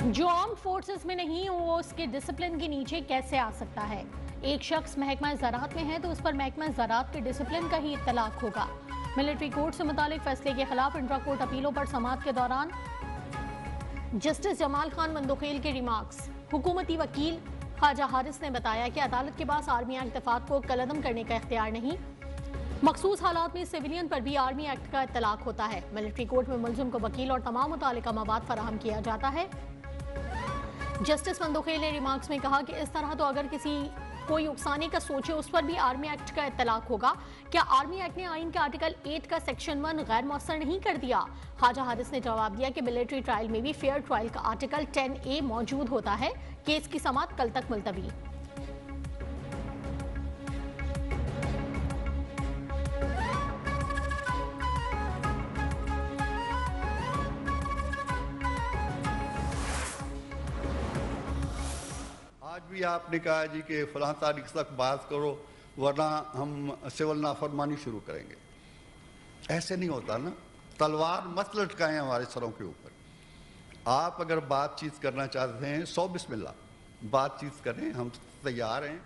जो armed forces में नहीं वो उसके डिसिप्लिन के नीचे कैसे आ सकता है। एक शख्स महकमा ज़राअत में है तो उस पर महकमा ज़राअत के डिसिप्लिन का ही इत्तलाक होगा। मिलिट्री कोर्ट से मुतालिक फैसले के खिलाफ इंट्रा कोर्ट अपीलों पर समाअत के दौरान जस्टिस जमाल खान मंदोखेल के रिमार्क्स। हुकूमती वकील ख्वाजा हारिस ने बताया कि अदालत के पास आर्मी एक्ट दफात को कलअदम करने का इख्तियार नहीं। मखसूस हालात में सिविलियन पर भी आर्मी एक्ट का इत्तलाक होता है। मिलिट्री कोर्ट में मुलजिम को वकील और तमाम मुतालिका मवाद फराहम किया जाता है। जस्टिस मंदोखेल ने रिमार्क्स में कहा कि इस तरह तो अगर कोई उकसाने का सोचे उस पर भी आर्मी एक्ट का इत्तलाक होगा। क्या आर्मी एक्ट ने आइन के आर्टिकल 8 का सेक्शन 1 गैर मौसर नहीं कर दिया? ख्वाजा हारिस ने जवाब दिया कि मिलिट्री ट्रायल में भी फेयर ट्रायल का आर्टिकल 10A मौजूद होता है। केस की समाअत कल तक मुलतवी। आज भी आपने कहा जी कि फलां तारीख तक बात करो वरना हम सिविल नाफरमानी शुरू करेंगे। ऐसे नहीं होता ना, तलवार मत लटकाएं हमारे सरों के ऊपर। आप अगर बातचीत करना चाहते हैं सौ बिस्मिल्लाह बातचीत करें, हम तैयार हैं।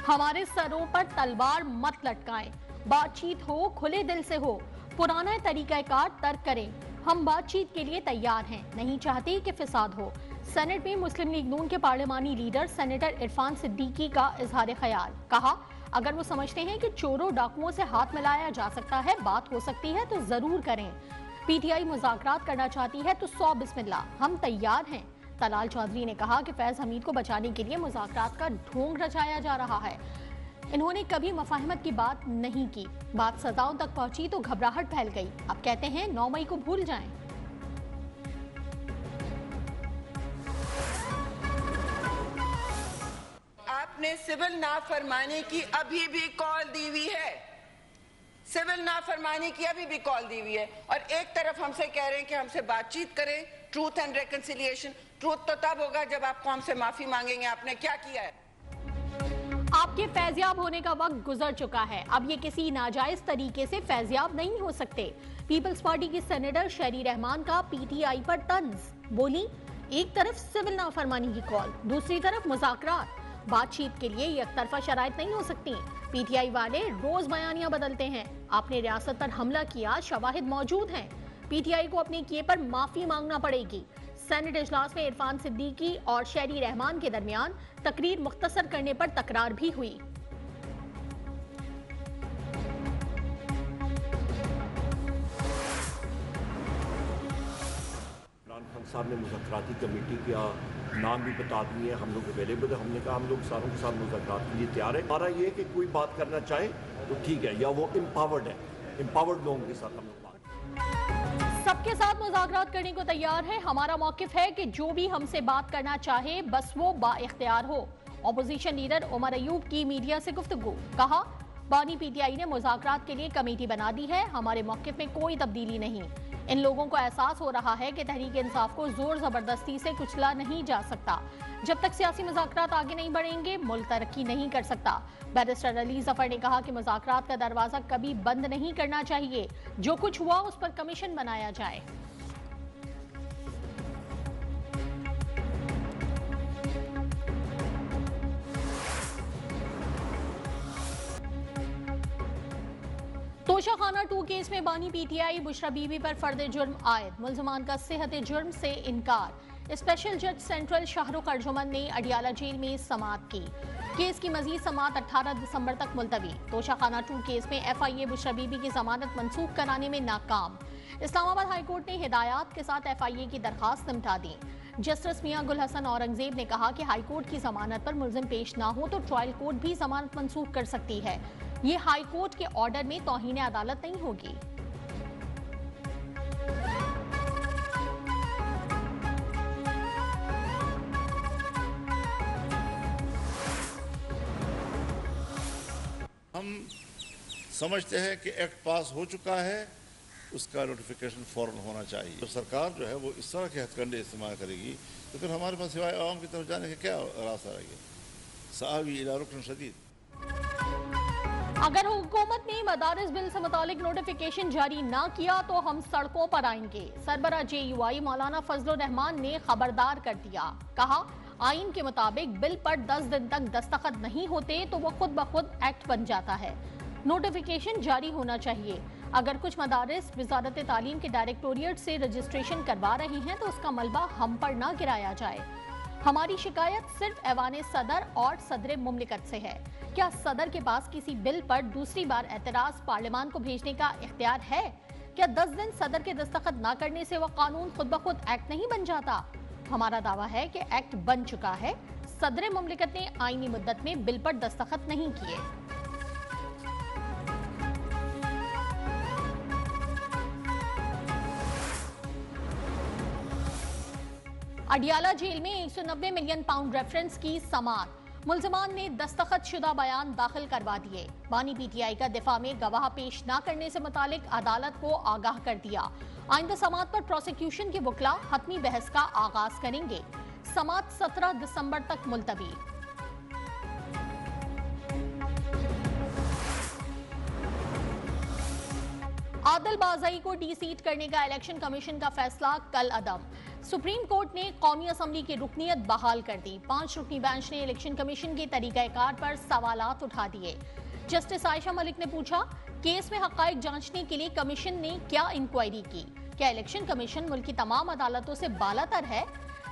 हमारे सरों पर तलवार मत लटकाएं, बातचीत हो खुले दिल से हो, पुराना तरीकाकार तर्क करें। हम बातचीत के लिए तैयार हैं, नहीं चाहते कि फिसाद हो। सेनेट में मुस्लिम लीग नून के पार्लिमानी लीडर सेनेटर इरफान सिद्दीकी का इजहार ख्याल। कहा अगर वो समझते हैं कि चोरों डाकुओं से हाथ मिलाया जा सकता है, बात हो सकती है तो जरूर करें। पीटीआई मुज़ाकरात करना चाहती है तो सौ बिस्मिल्लाह, हम तैयार हैं। तलाल चौधरी ने कहा कि फैज हमीद को बचाने के लिए मुज़ाकरात का ढोंग रचाया जा रहा है। इन्होंने कभी मफाहमत की बात नहीं की, बात सजाओं तक पहुंची तो घबराहट फैल गई। अब कहते हैं 9 मई को भूल जाएं। आपने सिविल नाफरमानी की अभी भी कॉल दी हुई है, सिविल नाफरमानी की अभी भी कॉल दी हुई है, और एक तरफ हमसे कह रहे हैं कि हमसे बातचीत करें, ट्रूथ एंड रेकंसिलिएशन। ट्रूथ तो तब होगा जब आपको हमसे माफी मांगेंगे आपने क्या किया है। आपके फैज़याब होने का वक्त गुजर चुका है, अब ये किसी नाजायज तरीके से फैज़याब नहीं हो सकते। पीपल्स पार्टी की सेनेटर शेरी रहमान का पीटीआई पर तंज। बोली एक तरफ सिविल नाफरमानी की कॉल, दूसरी तरफ मुज़ाकरात। बातचीत के लिए एक तरफा शराइत नहीं हो सकती। पीटीआई वाले रोज बयानियां बदलते हैं। आपने रियासत पर हमला किया, शवाहिद मौजूद हैं। पीटीआई को अपने किए पर माफी मांगना पड़ेगी। सेनेट इजलास में इरफान सिद्दीकी और शेरी रहमान के दरमियान तकरीर मुख्तसर करने पर तकरार भी हुई। साहब ने मुज़ाकराती कमेटी का नाम भी बता दिए, हम लोग अवेलेबल है। हमने कहा हम लोग सारों के साथ मुज़ाकरात के लिए तैयार है। हमारा ये है कि कोई बात करना चाहे तो ठीक है, या वो एम्पावर्ड है, एम्पावर्ड लोगों के साथ हम लोग बात। सबके साथ मुज़ाकरात करने को तैयार है। हमारा मौक़िफ़ है कि जो भी हमसे बात करना चाहे बस वो बाइख्तियार हो। अपोजिशन लीडर उमर अयूब की मीडिया से गुफ्तगू। कहा बानी पीटीआई ने मुज़ाकरात के लिए कमेटी बना दी है, हमारे मौक़िफ़ में कोई तब्दीली नहीं। इन लोगों को एहसास हो रहा है कि तहरीक इंसाफ को जोर जबरदस्ती से कुचला नहीं जा सकता। जब तक सियासी मुज़ाकरात आगे नहीं बढ़ेंगे मुल्क तरक्की नहीं कर सकता। बैरिस्टर अली जफर ने कहा कि मुज़ाकरात का दरवाजा कभी बंद नहीं करना चाहिए, जो कुछ हुआ उस पर कमीशन बनाया जाए। तोशाखाना 2 केस में बानी पीटीआई बुशरा बीबी पर फर्द जुर्म आयद, मुल्जमान का सेहत जुर्म से इनकार। स्पेशल जज सेंट्रल शाहरुख अर्जुमन ने अडियाला जेल में समाअत की। केस की मजीद समाअत 18 दिसंबर तक मुलतवी। तोशाखाना 2 केस में FIA बुशरा बीबी की जमानत मनसूख कराने में नाकाम। इस्लामाबाद हाईकोर्ट ने हिदायत के साथ FIA की दरखास्त निपटा दी। जस्टिस मियां गुल हसन औरंगजेब ने कहा कि हाईकोर्ट की जमानत पर मुलजिम पेश ना हो तो ट्रायल कोर्ट भी जमानत मनसूख कर सकती है। ये हाईकोर्ट के ऑर्डर में तौहीन अदालत नहीं होगी। हम समझते हैं कि एक्ट पास हो चुका है, उसका नोटिफिकेशन फौरन होना चाहिए। तो सरकार जो है वो इस तरह के हथकंडे इस्तेमाल करेगी तो फिर हमारे पास सिवाय आवाम की तरफ जाने का क्या रास्ता रहेगा। साहबी इला रुकन शदीद। अगर हुकूमत ने मदारिस बिल से मुतालिक नोटिफिकेशन जारी ना किया तो हम सड़कों पर आएंगे। सरबरा JUI मौलाना फजलुर रहमान ने खबरदार कर दिया। कहा, आइन के मुताबिक बिल पर 10 दिन तक दस्तखत नहीं होते तो वो खुद ब खुद एक्ट बन जाता है। नोटिफिकेशन जारी होना चाहिए। अगर कुछ मदारिस वजारत तालीम के डायरेक्टोरिएट से रजिस्ट्रेशन करवा रही हैं तो उसका मलबा हम पर ना गिराया जाए। हमारी शिकायत सिर्फ ऐवान सदर और सदर मुमलिकत से है। क्या सदर के पास किसी बिल पर दूसरी बार एतराज पार्लियामान को भेजने का इख्तियार है? क्या 10 दिन सदर के दस्तखत न करने से वह कानून खुद ब खुद एक्ट नहीं बन जाता? हमारा दावा है कि एक्ट बन चुका है। सदर मुमलिकत ने आईनी मुद्दत में बिल पर दस्तखत नहीं किए। अडियाला जेल में 190 मिलियन पाउंड रेफरेंस की समाअत। मुल्जिमान ने दस्तखत शुदा बयान दाखिल करवा दिए। बानी PTI का दिफा में गवाह पेश न करने से मुतालिक अदालत को आगाह कर दिया। आइंदा समाअत पर प्रोसिक्यूशन के वकला हतमी बहस का आगाज करेंगे। समाअत 17 दिसंबर तक मुलतवी। आदिल बाज़ई को डी-सीट करने का इलेक्शन कमीशन का फैसला कल अदम। सुप्रीम कोर्ट ने कौमी असम्बली की रुकनीत बहाल कर दी। 5 रुकनी बेंच ने इलेक्शन कमीशन के तरीक़ाकार पर सवालात उठा दिए। जस्टिस आयशा मलिक ने पूछा, केस में हक़ाइक़ जांचने के लिए कमीशन ने क्या इंक्वायरी की? क्या इलेक्शन कमीशन मुल्क की तमाम अदालतों से बालातर है?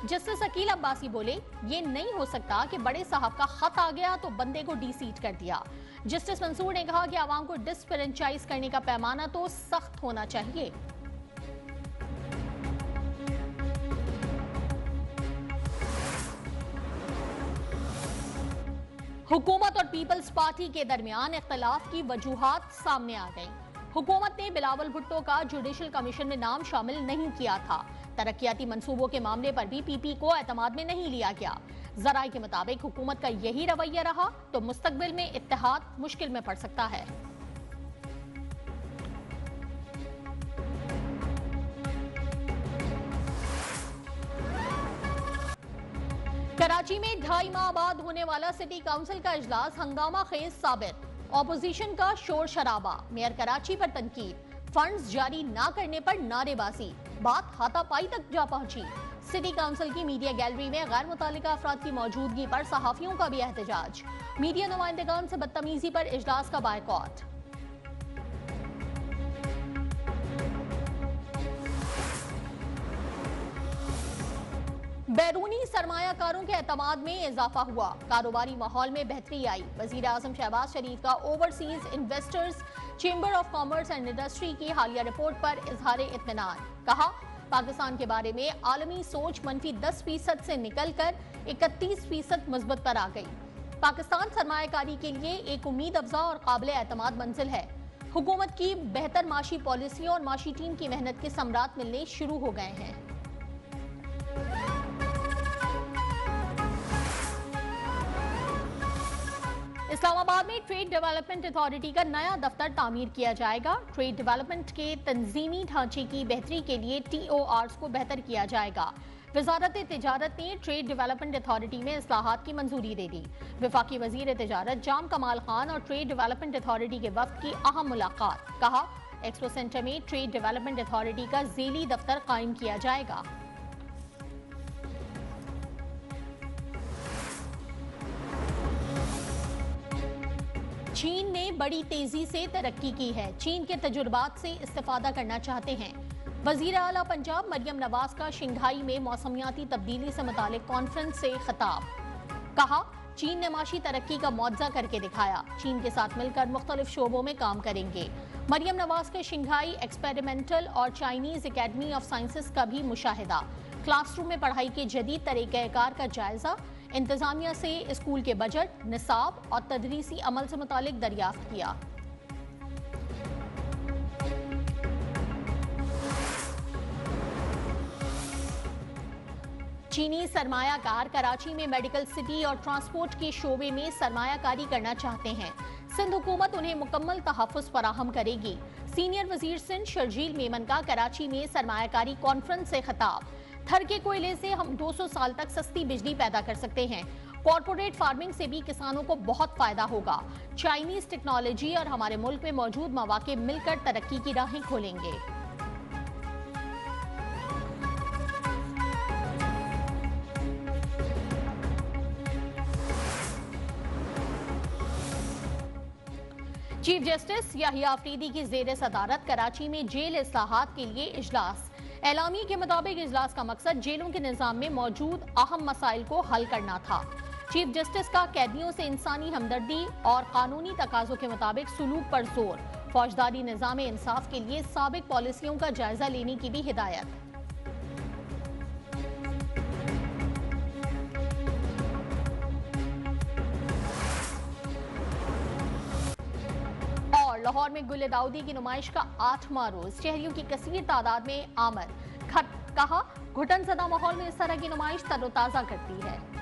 जस्टिस अकील अब्बासी बोले, ये नहीं हो सकता कि बड़े साहब का खत आ गया तो बंदे को डी-सीट कर दिया। जस्टिस मंसूर ने कहा कि आवाम को डिसफ्रेंचाइज करने का पैमाना तो सख्त होना चाहिए। हुकूमत और पीपल्स पार्टी के दरमियान इख्तलाफ की वजूहात सामने आ गई। हुकूमत ने बिलावल भुट्टो का जुडिशल कमीशन में नाम शामिल नहीं किया था। तरक्याती मंसूबों के मामले पर भी PP को एतमाद में नहीं लिया गया। जराए के मुताबिक हुकूमत का यही रवैया रहा तो मुस्तकबिल में इत्तेहाद मुश्किल में पड़ सकता है। कराची में 2.5 माह बाद होने वाला सिटी काउंसिल का इजलास हंगामा खेज साबित। ऑपोजिशन का शोर शराबा, मेयर कराची पर तनकीद, फंड्स जारी ना करने पर नारेबाजी, बात हाथापाई तक जा पहुंची। सिटी काउंसिल की मीडिया गैलरी में गैर मुतालिका अफराद की मौजूदगी पर सहाफियों का भी एहतजाज। मीडिया नुमाइंदगान से बदतमीजी पर इजलास का बायकॉट। बैरूनी सरमायाकारों के एतमाद में इजाफा हुआ, कारोबारी माहौल में बेहतरी आई। वजीर आजम शहबाज शरीफ का overseas investors chamber of commerce and industry की हालिया रिपोर्ट पर इजहार इत्मीनान। कहा, पाकिस्तान के बारे में आलमी सोच -10% से निकलकर 31% मुस्बत पर आ गई। पाकिस्तान सरमायाकारी के लिए एक उम्मीद अफजा और काबिल एतमाद मंजिल है। हुकूमत की बेहतर माशी पॉलिसियों और माशी टीम की मेहनत के समरात मिलने शुरू हो गए हैं। इस्लामाबाद में ट्रेड डेवलपमेंट अथॉरिटी का नया दफ्तर तामीर किया जाएगा। ट्रेड डेवलपमेंट के तंजीमी ढांचे की बेहतरी के लिए TORs को बेहतर किया जाएगा। वजारत तिजारत ने ट्रेड डेवलपमेंट अथॉरिटी में इस्लाहात की मंजूरी दे दी। वफाकी वजीर तिजारत जाम कमाल खान और ट्रेड डेवलपमेंट अथॉरिटी के वफ्द की अहम मुलाकात। कहा, एक्सपो सेंटर में ट्रेड डेवलपमेंट अथॉरिटी का ज़ेली दफ्तर कायम किया जाएगा। चीन ने बड़ी तेजी से तरक्की की है। चीन के तजुर्बात से इस्तेफादा करना चाहते हैं। वजीर आला पंजाब मरियम नवाज का शंघाई में मौसमियाती तब्दीली से मुतालिक कॉन्फ्रेंस से खिताब। कहा, चीन ने माशी तरक्की का मुआवजा करके दिखाया। चीन के साथ मिलकर मुख्तलिफ शोबों में काम करेंगे। मरियम नवाज के शंघाई एक्सपेरिमेंटल और चाइनीज एकेडमी ऑफ साइंसेस का भी मुशाहिदा। क्लासरूम में पढ़ाई के जदीद तरीक़ाकार का जायजा। इंतजामिया से स्कूल के बजट, निसाब और तदरीसी अमल से मुतालिक दरियाफ्त किया। चीनी सरमायाकार कराची में मेडिकल सिटी और ट्रांसपोर्ट के शोबे में सरमायाकारी करना चाहते हैं। सिंध हुकूमत उन्हें मुकम्मल तहफ़्फ़ुज़ फराहम करेगी। सीनियर वजीर सिंध शर्जील मेमन का कराची में सरमायाकारी कॉन्फ्रेंस से खिताब। थर के कोयले से हम 200 साल तक सस्ती बिजली पैदा कर सकते हैं। कॉर्पोरेट फार्मिंग से भी किसानों को बहुत फायदा होगा। चाइनीज टेक्नोलॉजी और हमारे मुल्क में मौजूद मौके मिलकर तरक्की की राहें खोलेंगे। चीफ जस्टिस याहिया अफरीदी की जेर सदारत कराची में जेल इस्लाहात के लिए इजलास। एलामी के मुताबिक इजलास का मकसद जेलों के निजाम में मौजूद अहम मसाइल को हल करना था। चीफ जस्टिस का कैदियों से इंसानी हमदर्दी और कानूनी तकाजों के मुताबिक सलूक पर जोर। फौजदारी निजाम इंसाफ के लिए साबिक पॉलिसियों का जायजा लेने की भी हिदायत। लाहौर में गुल दाऊदी की नुमाइश का 8वां रोज, शहरियों की कसीर तादाद में आमद। कहा, घुटन ज़दा माहौल में इस तरह की नुमाइश तरोताजा करती है।